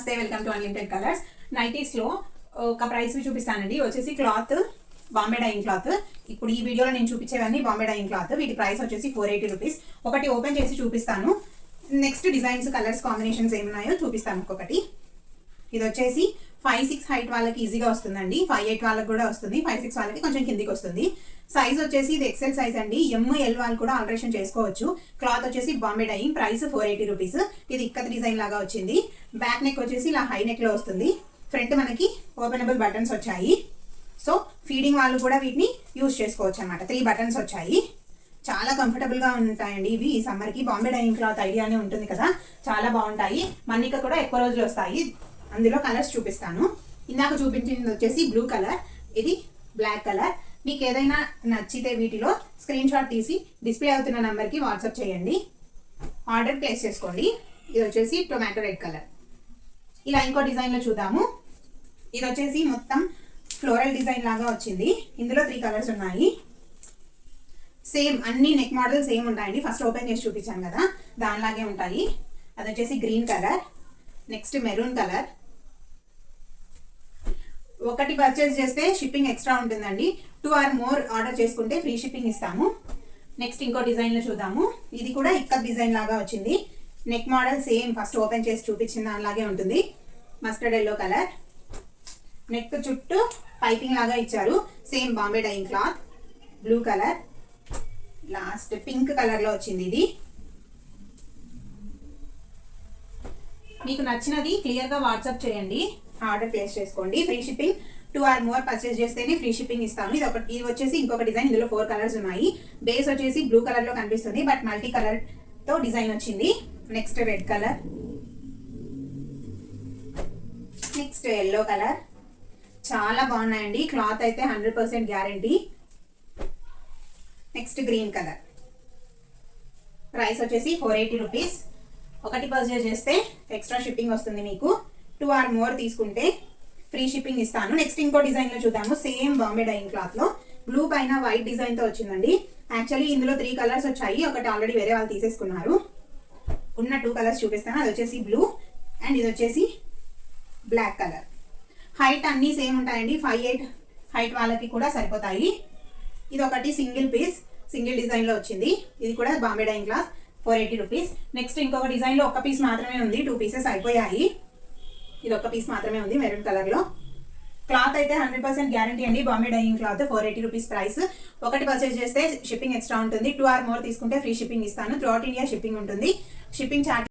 నమస్తే, welcome to unlimited colours. నైటీస్లో ఒక price చూపిస్తానండి. వచ్చేసి క్లాత్ బాంబే డైయింగ్ క్లాత్. ఇప్పుడు ఈ వీడియోలో నేను చూపించేవన్నీ బాంబే డైయింగ్ క్లాత్. వీటి ప్రైస్ వచ్చేసి 480 రూపీస్. ఒకటి ఓపెన్ చేసి చూపిస్తాను. నెక్స్ట్ డిజైన్స్, కలర్స్ కాంబినేషన్స్ ఏమున్నాయో చూపిస్తాను ఒక్కొక్కటి. ఇది వచ్చేసి 5'6" హైట్ వాళ్ళకి ఈజీగా వస్తుందండి. 5'8" వాళ్ళకి కూడా వస్తుంది. 5'6" వాళ్ళకి కొంచెం కిందికి వస్తుంది. సైజ్ వచ్చేసి ఇది ఎక్సెల్ సైజ్ అండి. ML వాళ్ళు కూడా ఆల్టరేషన్ చేసుకోవచ్చు. క్లాత్ వచ్చేసి బాంబే డైయింగ్. Price 480 rupees. ఇది ఇక్కత్ డిజైన్ లాగా వచ్చింది. బ్యాక్ నెక్ వచ్చేసి ఇలా హై నెక్ లో వస్తుంది. ఫ్రంట్ మనకి ఓపెనబుల్ బటన్స్ వచ్చాయి. సో ఫీడింగ్ వాళ్ళు కూడా వీటిని యూజ్ చేసుకోవచ్చు అనమాట. 3 బటన్స్ వచ్చాయి. చాలా కంఫర్టబుల్ గా ఉంటాయండి ఇవి. ఈ సమ్మర్ కి బాంబే డైయింగ్ క్లాత్ ఐడియానే ఉంటుంది కదా, చాలా బాగుంటాయి. మన్నిక కూడా ఎక్కువ రోజులు వస్తాయి. అందులో కలర్స్ చూపిస్తాను. ఇందాక చూపించింది వచ్చేసి బ్లూ కలర్, ఇది బ్లాక్ కలర్. మీకు ఏదైనా నచ్చితే వీటిలో స్క్రీన్ షాట్ తీసి డిస్ప్లే అవుతున్న నెంబర్కి వాట్సాప్ చేయండి, ఆర్డర్ ప్లేస్ చేసుకోండి. ఇది వచ్చేసి టొమాటో రెడ్ కలర్. ఇలా ఇంకో డిజైన్లో చూద్దాము. ఇది వచ్చేసి మొత్తం ఫ్లోరల్ డిజైన్ లాగా వచ్చింది. ఇందులో 3 కలర్స్ ఉన్నాయి. సేమ్ అన్ని నెక్ మోడల్ సేమ్ ఉంటాయండి. ఫస్ట్ ఓపెన్ చేసి చూపించాను కదా, దానిలాగే ఉంటాయి. అది వచ్చేసి green colour, next maroon colour. ఒకటి పర్చేస్ చేస్తే షిప్పింగ్ ఎక్స్ట్రా ఉంటుందండి. 2 or more ఆర్డర్ చేసుకుంటే ఫ్రీ షిప్పింగ్ ఇస్తాము. నెక్స్ట్ ఇంకో డిజైన్లో చూద్దాము. ఇది కూడా ఇక్కత్ డిజైన్ లాగా వచ్చింది. Neck model same first open చేసి చూపించిన దానిలాగే ఉంటుంది. Mustard yellow colour. నెక్ చుట్టూ పైపింగ్ లాగా ఇచ్చారు. Same Bombay Dyeing cloth. Blue colour, last pink కలర్లో వచ్చింది. ఇది మీకు నచ్చినది క్లియర్గా వాట్సాప్ చేయండి, ఆర్డర్ ప్లేస్ చేసుకోండి. Free shipping. 2 or more purchase చేస్తేనే ఫ్రీ షిప్పింగ్ ఇస్తాము. ఇది వచ్చేసి ఇంకొక డిజైన్. ఇందులో 4 కలర్స్ ఉన్నాయి. బేస్ వచ్చేసి బ్లూ కలర్ లో కనిపిస్తుంది, బట్ మల్టీ కలర్ తో డిజైన్ వచ్చింది. Next red colour, next yellow colour. చాలా బాగున్నాయండి. క్లాత్ అయితే 100% guarantee. Next green colour. Price వచ్చేసి 480 రూపీస్. ఒకటి పర్చేస్ చేస్తే ఎక్స్ట్రా షిప్పింగ్ వస్తుంది మీకు. 2 or more తీసుకుంటే ఫ్రీ షిప్పింగ్ ఇస్తాను. నెక్స్ట్ ఇంకో డిజైన్ లో చూద్దాము. సేమ్ బాంబే డైయింగ్ క్లాత్ లో బ్లూ పైన వైట్ డిజైన్ తో వచ్చిందండి. యాక్చువల్లీ ఇందులో 3 కలర్స్ వచ్చాయి. ఒకటి ఆల్రెడీ వేరే వాళ్ళు తీసేసుకున్నారు. ఉన్న 2 కలర్స్ చూపిస్తాను. అది వచ్చేసి బ్లూ అండ్ ఇది వచ్చేసి బ్లాక్ కలర్. హైట్ అన్ని సేమ్ ఉంటాయండి. 5'8" హైట్ వాళ్ళకి కూడా సరిపోతాయి. ఇది ఒకటి సింగిల్ పీస్, సింగిల్ డిజైన్ లో వచ్చింది. ఇది కూడా Bombay Dyeing cloth, 480 rupees. Next ఇంకొక డిజైన్ లో 1 పీస్ మాత్రమే ఉంది. 2 పీసెస్ అయిపోయాయి. ఇది 1 పీస్ మాత్రమే ఉంది మెరూన్ కలర్ లో. క్లాత్ అయితే 100% గ్యారంటీ అండి. Bombay Dyeing cloth 480 rupees price. ఒకటి పర్చేస్ చేస్తే షిప్పింగ్ ఎక్స్ట్రా ఉంటుంది. 2 or more తీసుకుంటే ఫ్రీ షిప్పింగ్ ఇస్తాను. త్రూ అవుట్ ఇండియా షిప్పింగ్ ఉంటుంది. Shipping charge